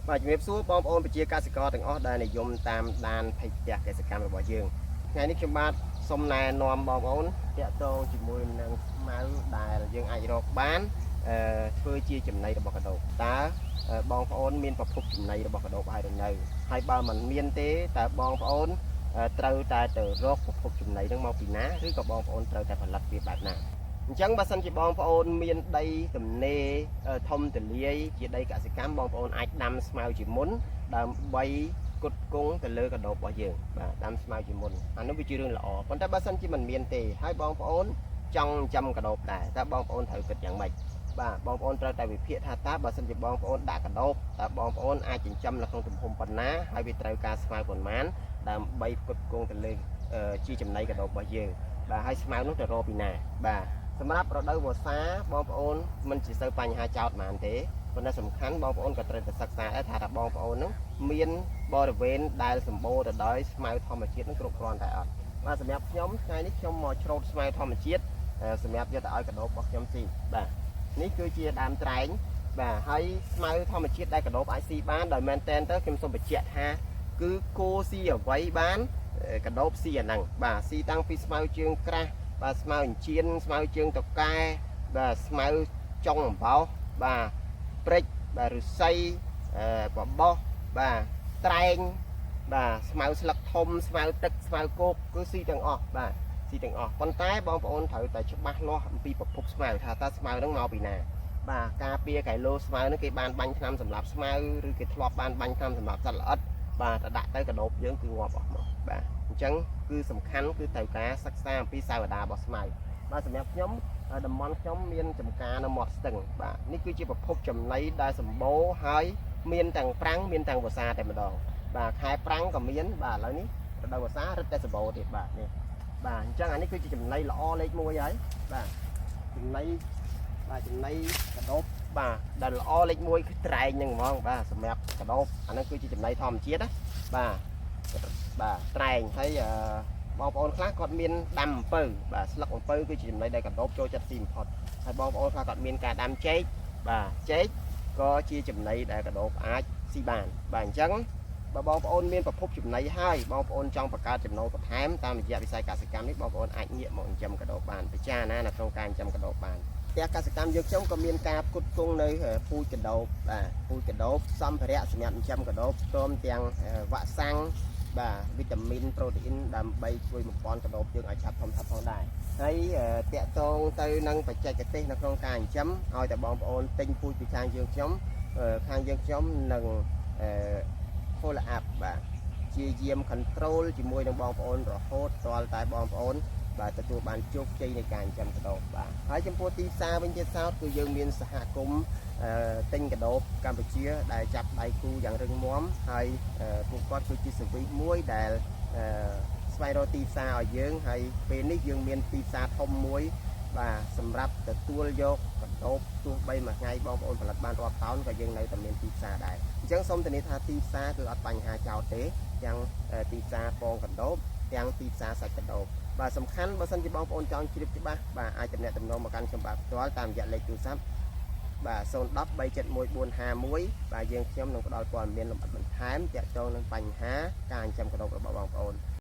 បាទជំរាបសួរបងប្អូនប្រជាកសិករទាំងអស់ដែលនិយមតាមដានភេកផ្ទះកសិកម្មរបស់យើងថ្ងៃនេះខ្ញុំបាទសូមណែនាំបងប្អូនតាក់ទងជាមួយនឹងស្មៅដែលយើងអាចរកបានធ្វើជាចំណីរបស់កដោបតើបងប្អូនមានប្រភពចំណីរបស់កដោបហើយឬនៅហើយបើមិនមានទេតើបងប្អូនត្រូវតែទៅរកប្រភពចំណីនឹងមកពីណាឬក៏បងប្អូនត្រូវតែផលិតវាបែបណាអញ្ចឹងបើសិនជាបងប្អូនមានដីទំនេរធំទូលាយជាដីកសិកម្មបងប្អូនអាចដាំស្មៅជាមុនដើម្បីគុតគង់ទៅលើកដោបរបស់យើងបាទដាំស្មៅជាមុនអានោះវាជារឿងល្អប៉ុន្តែបើសិនជាមិនមានទេហើយបងប្អូនចង់ចាំកដោបដែរតើបងប្អូនត្រូវគិតយ៉ាងម៉េចបាទបងប្អូនត្រូវតែវិភាគថាតើបើសិនជាបងប្អូនដាក់កដោបតើបងប្អូនអាចចិញ្ចឹមនៅក្នុងទំហំប៉ុណ្ណាហើយវាត្រូវការស្មៅប៉ុន្មានដើម្បីគុតគង់ទៅលើជាចំណីកដោបរបស់យើងបាទហើយស្មៅនោះទៅរកពីណាបាទសម្រាប់រដូវវស្សាបងប្អូនមិនជាសូវបញ្ហាចោតហ្មងទេប៉ុន្តែសំខាន់បងប្អូនក៏ត្រូវតែសិក្សាដែរថាបងប្អូននឹងមានបរិវេណដែលសម្បូរទៅដោយស្មៅធម្មជាតិនឹងគ្រប់គ្រាន់តែអត់បាទសម្រាប់ខ្ញុំថ្ងៃនេះខ្ញុំមកច្រូតស្មៅធម្មជាតិសម្រាប់យកទៅឲ្យកដោបរបស់ខ្ញុំស៊ីបាទនេះគឺជាដើមត្រែងបាទហើយស្មៅធម្មជាតិដែលកដោបអាចស៊ីបានដោយមែនតែនទៅខ្ញុំសូមបញ្ជាក់ថាគឺគោស៊ីអ្វីបានកដោបស៊ីអាហ្នឹងបាទស៊ីតាំងពីស្មៅជើងក្រាស់បាទស្មៅអញ្ជៀនស្មៅជើងតកែបាទស្មៅចុងអំបោសបាទព្រិចបាទឫស្សីបបោះបាទត្រែងបាទស្មៅស្លឹកធំស្មៅទឹកស្មៅគោកគឺស៊ីទាំងអស់បាទស៊ីទាំងអស់ប៉ុន្តែបងប្អូនត្រូវតែច្បាស់លាស់អំពីប្រភពស្មៅថាតើស្មៅហ្នឹងមកពីណាបាទការពារកៃឡូស្មៅហ្នឹងគេបានបាញ់ថ្នាំសម្រាប់ស្មៅឬគេធ្លាប់បានបាញ់ថ្នាំសម្រាប់សត្វល្អិតបាទទៅដាក់ទៅកដោបយើងគឺងាប់អស់មកបាទអញ្ចឹងគឺសំខាន់គឺត្រូវការសិក្សាអំពីសាវតារបស់ស្មៅបាទសម្រាប់ខ្ញុំតំបន់ខ្ញុំមានចំការនៅមាត់ស្ទឹងបាទនេះគឺជាប្រភពចំណីដែលសម្បូរហើយមានទាំងប្រាំងមានទាំងវស្សាតែម្ដងបាទខែប្រាំងក៏មានបាទឥឡូវនេះរដូវវស្សារឹតតែសម្បូរទៀតបាទនេះបាទអញ្ចឹងអានេះគឺជាចំណីល្អលេខ1ហើយបាទចំណីបាទចំណីកដោបបាទដែលល្អលេខ1គឺត្រែងហ្នឹងហ្មងបាទសម្រាប់កដោបអានេះគឺជាចំណីធម្មជាតិណាបាទបាទត្រែងហើយបងប្អូនខ្លះគាត់មានដាំអំពៅបាទស្លឹកអំពៅគឺជាចំណីដែលកដោបចូលចិត្តស៊ីបំផុតហើយបងប្អូនខ្លះគាត់មានការដាំចេកបាទចេកក៏ជាចំណីដែលកដោបអាចស៊ីបានបាទអញ្ចឹងបើបងប្អូនមានប្រភពចំណីហើយបងប្អូនចង់បង្កើតចំណូលបន្ថែមតាមរយៈវិស័យកសិកម្មនេះបងប្អូនអាចងាកមកចិញ្ចឹមកដោបបានពិចារណានៅក្នុងការចិញ្ចឹមកដោបបានផ្ទះកសិកម្មយើងខ្ញុំក៏មានការផ្គត់ផ្គង់នៅពូជកដោបបាទពូជកដោបសម្ភារៈសម្រាប់ចិញ្ចឹមកដោបព្រមទាំងវ៉ាក់សាំងបាទវីតាមីនប្រូតេអ៊ីនដើម្បីជួយបំពេញកដោបយើងឲ្យឆាប់ធំឆាប់ផងដែរហើយតាក់ទងទៅនឹងបច្ចេកទេសនៅក្នុងការចិញ្ចឹមឲ្យតែបងប្អូនទិញពូជពីខាងយើងខ្ញុំនឹងfollow up បាទជាយាម control ជាមួយនឹងបងប្អូនរហូតដល់តែបងប្អូនបាទទទួលបានជោគជ័យនៃការចិញ្ចឹមកដោបបាទហើយចំពោះទីផ្សារវិញទៀតសោតគឺយើងមានសហគមន៍ទិញកដោបកម្ពុជាដែលចាប់ដៃគូយ៉ាងរឹងមាំហើយពួកគាត់គឺជាសវិសមួយដែលស្វែងរកទីផ្សារឲ្យយើងហើយពេលនេះយើងមានទីផ្សារធំមួយបាទសម្រាប់ទទួលយកកដោបទោះបីមួយថ្ងៃបងប្អូនផលិតបានរាប់តោនក៏យើងនៅតែមានទីផ្សារដែរអញ្ចឹងសូមធានាថាទីផ្សារគឺអត់បញ្ហាចោលទេទាំងទីផ្សារពងកដោបទាំងទីផ្សារសាច់កដោបបាទសំខាន់បើសិនជាបងប្អូនចង់ជ្រាបច្បាស់បាទអាចទំនាក់ទំនងមកកាន់ខ្ញុំបាទផ្ទាល់តាមរយៈលេខទូរស័ព្ទបាទ010 371 451បាទយើងខ្ញុំនឹងផ្ដល់ព័ត៌មានលម្អិតបន្ថែមទាក់ទងនឹងបញ្ហាការចិញ្ចឹមកដោបរបស់បងប្អូន